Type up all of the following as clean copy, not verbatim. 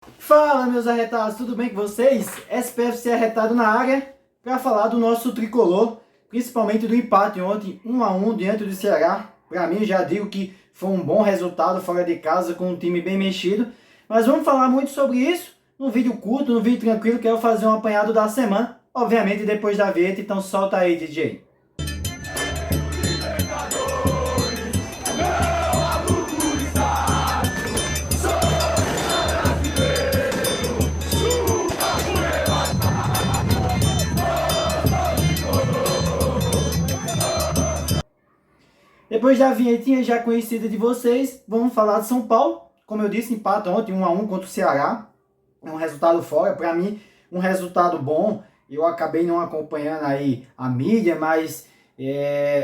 Fala, meus arretados, tudo bem com vocês? SPFC Arretado na área para falar do nosso tricolor, principalmente do empate ontem 1-1 diante do Ceará. Para mim, já digo que foi um bom resultado fora de casa com um time bem mexido, mas vamos falar muito sobre isso no vídeo curto, no vídeo tranquilo, que eu vou fazer um apanhado da semana, obviamente depois da vinheta, então solta aí, DJ. Depois da vinhetinha já conhecida de vocês, vamos falar de São Paulo. Como eu disse, empate ontem 1-1 contra o Ceará. É um resultado fora, para mim, um resultado bom. Eu acabei não acompanhando aí a mídia, mas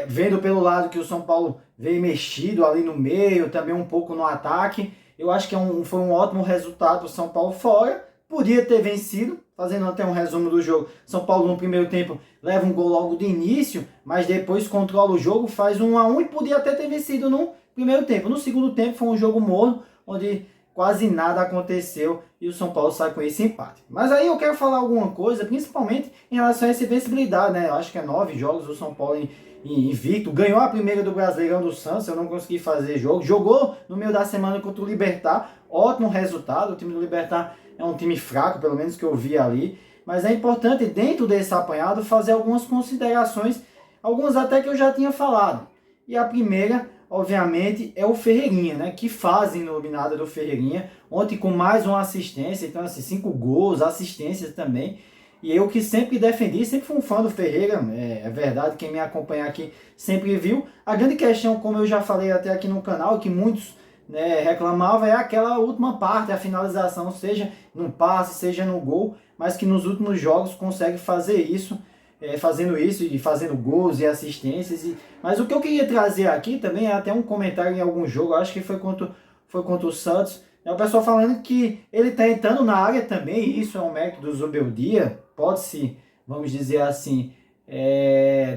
vendo pelo lado que o São Paulo veio mexido ali no meio, também um pouco no ataque. Eu acho que foi um ótimo resultado para o São Paulo fora. Podia ter vencido, fazendo até um resumo do jogo. São Paulo no primeiro tempo leva um gol logo de início, mas depois controla o jogo, faz 1-1 e podia até ter vencido no primeiro tempo. No segundo tempo foi um jogo morno, onde quase nada aconteceu e o São Paulo sai com esse empate. Mas aí eu quero falar alguma coisa, principalmente em relação a essa invencibilidade, né? Eu acho que é 9 jogos o São Paulo invicto, ganhou a primeira do Brasileirão do Santos, eu não consegui fazer jogo, jogou no meio da semana contra o Libertad, ótimo resultado, o time do Libertad é um time fraco, pelo menos que eu vi ali, mas é importante dentro desse apanhado fazer algumas considerações, algumas até que eu já tinha falado. E a primeira, obviamente, é o Ferreirinha, né? Que fase iluminada do Ferreirinha, ontem com mais uma assistência, então assim, 5 gols, assistências também. E eu que sempre defendi, sempre fui um fã do Ferreira, é verdade, quem me acompanha aqui sempre viu. A grande questão, como eu já falei até aqui no canal, que muitos reclamavam, é aquela última parte, a finalização, seja no passe, seja no gol, mas que nos últimos jogos consegue fazer isso, fazendo isso e fazendo gols e assistências. Mas o que eu queria trazer aqui também é até um comentário em algum jogo, acho que foi contra o Santos, é o pessoal falando que ele está entrando na área também, e isso é um mérito do Zubeldia, pode-se, vamos dizer assim,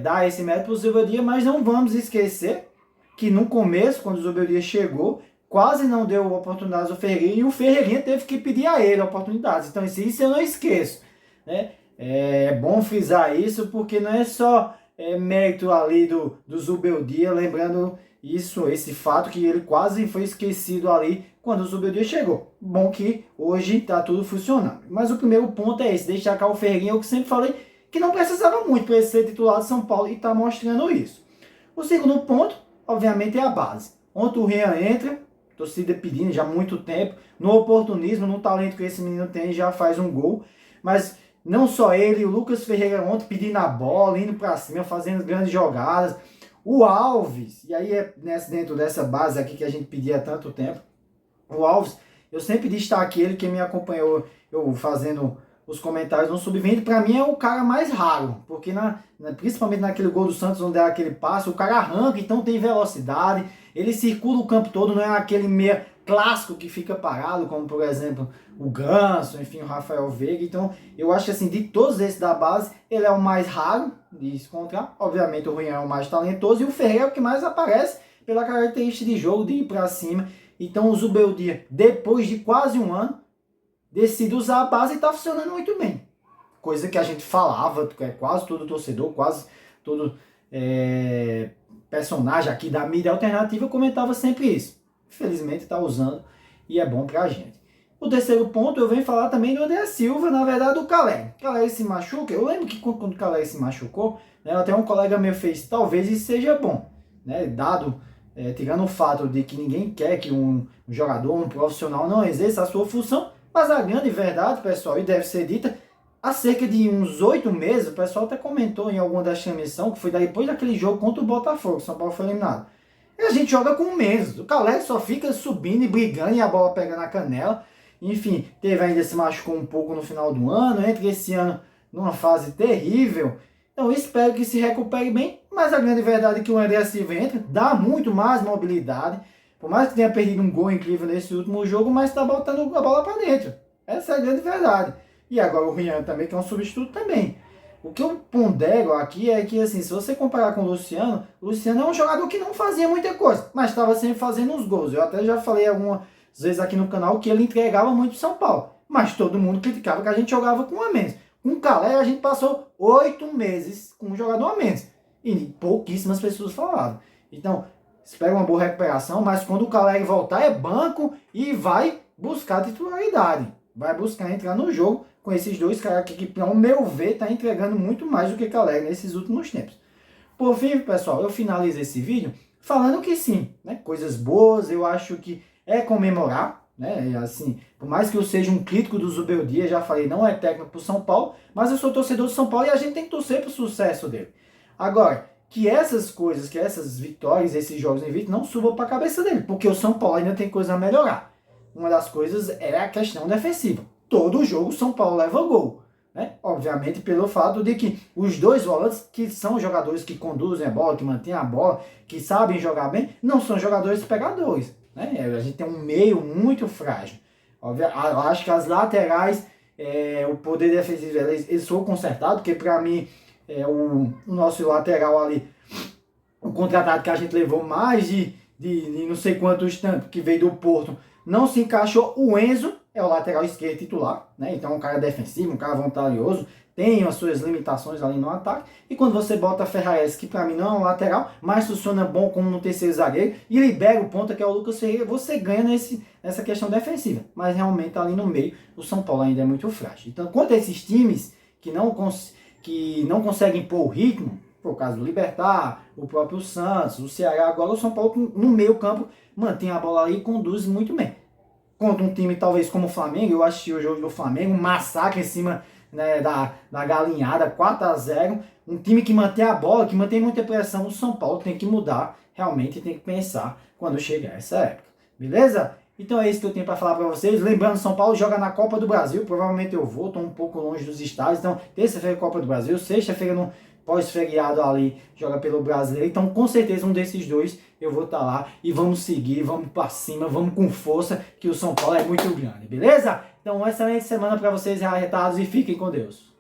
dar esse mérito para o Zubeldia, mas não vamos esquecer que no começo, quando o Zubeldia chegou, quase não deu oportunidades ao Ferreirinha e o Ferreirinha teve que pedir a ele oportunidades. Então isso eu não esqueço, né? É bom frisar isso porque não é só mérito ali do Zubeldia, lembrando esse fato que ele quase foi esquecido ali quando o Zubeldia chegou. Bom que hoje está tudo funcionando. Mas o primeiro ponto é esse, destacar o Ferreirinha, eu que sempre falei que não precisava muito para ele ser titular de São Paulo e está mostrando isso. O segundo ponto, obviamente, é a base. Ontem o Rian entra, torcida pedindo já há muito tempo, no oportunismo, no talento que esse menino tem, já faz um gol, mas não só ele, o Lucas Ferreira ontem pedindo a bola, indo para cima, fazendo grandes jogadas, o Alves, e aí dentro dessa base aqui que a gente pedia há tanto tempo, o Alves, eu sempre destaquei ele, quem me acompanhou, eu fazendo os comentários no Sub-20, para mim é o cara mais raro, porque principalmente naquele gol do Santos, onde é aquele passe, o cara arranca, então tem velocidade, ele circula o campo todo, não é aquele meia clássico que fica parado, como por exemplo o Ganso, enfim, o Rafael Veiga. Então eu acho que assim, de todos esses da base, ele é o mais raro de se encontrar, obviamente o Rian é o mais talentoso, e o Ferreira é o que mais aparece pela característica de jogo, de ir para cima. Então o Zubeldia, depois de quase um ano, decide usar a base e está funcionando muito bem. Coisa que a gente falava, quase todo torcedor, quase todo personagem aqui da mídia alternativa comentava sempre isso. Infelizmente está usando e é bom para a gente. O terceiro ponto, eu venho falar também do André Silva, na verdade do Calé. Calé se machuca, eu lembro que quando o Calé se machucou, até um colega meu fez, talvez isso seja bom, né, dado... tirando o fato de que ninguém quer que um jogador, um profissional não exerça a sua função, mas a grande verdade, pessoal, e deve ser dita, há cerca de uns 8 meses, o pessoal até comentou em alguma das transmissões, que foi depois daquele jogo contra o Botafogo, o São Paulo foi eliminado. E a gente joga com menos, o Calé só fica subindo e brigando e a bola pega na canela, enfim, teve ainda se machucou um pouco no final do ano, entra esse ano numa fase terrível. Então espero que se recupere bem, mas a grande verdade é que o André Silva entra, dá muito mais mobilidade, por mais que tenha perdido um gol incrível nesse último jogo, mas está botando a bola para dentro. Essa é a grande verdade. E agora o Rian também, que é um substituto também. O que eu pondero aqui é que, assim, se você comparar com o Luciano é um jogador que não fazia muita coisa, mas estava sempre fazendo os gols. Eu até já falei às vezes aqui no canal, que ele entregava muito pro São Paulo. Mas todo mundo criticava que a gente jogava com um a menos. Com o Caleri a gente passou 8 meses com um jogador a menos. E pouquíssimas pessoas falavam. Então, espera uma boa recuperação, mas quando o Caleri voltar é banco e vai buscar titularidade. Vai buscar entrar no jogo com esses dois caras aqui que, ao meu ver, tá entregando muito mais do que Caleri nesses últimos tempos. Por fim, pessoal, eu finalizo esse vídeo falando que sim, né, coisas boas, eu acho que é comemorar, né, assim, por mais que eu seja um crítico do Zubeldia, já falei, não é técnico pro São Paulo, mas eu sou torcedor do São Paulo e a gente tem que torcer pro sucesso dele. Agora, que essas coisas, que essas vitórias, esses jogos invictos não subam para a cabeça dele, porque o São Paulo ainda tem coisa a melhorar. Uma das coisas é a questão defensiva. Todo jogo o São Paulo leva gol, né? Obviamente pelo fato de que os dois volantes, que são jogadores que conduzem a bola, que mantêm a bola, que sabem jogar bem, não são jogadores pegadores, né? A gente tem um meio muito frágil. Eu acho que as laterais, o poder defensivo, eles foram consertados, porque para mim o nosso lateral ali, o contratado que a gente levou mais de não sei quantos tanto, que veio do Porto, não se encaixou. O Enzo é o lateral esquerdo titular, né? Então é um cara defensivo, um cara voluntarioso, tem as suas limitações ali no ataque. E quando você bota Ferrares, que para mim não é um lateral, mas funciona bom como no terceiro zagueiro, e libera o ponta, que é o Lucas Ferreira, você ganha nessa questão defensiva. Mas realmente ali no meio, o São Paulo ainda é muito frágil. Então, quanto a esses times que não conseguem pôr o ritmo, por causa do Libertad, o próprio Santos, o Ceará, agora o São Paulo no meio campo mantém a bola ali e conduz muito bem. Contra um time talvez como o Flamengo, eu assisti o jogo do Flamengo, um massacre em cima, né, da galinhada, 4-0, um time que mantém a bola, que mantém muita pressão. O São Paulo tem que mudar, realmente tem que pensar quando chegar essa época, beleza? Então é isso que eu tenho para falar para vocês. Lembrando, São Paulo joga na Copa do Brasil, provavelmente eu vou, estou um pouco longe dos estádios, então terça-feira Copa do Brasil, sexta-feira no pós-feriado ali, joga pelo Brasileiro, então com certeza um desses dois eu vou estar lá e vamos seguir, vamos para cima, vamos com força, que o São Paulo é muito grande, beleza? Então uma excelente semana para vocês, arretados, e fiquem com Deus.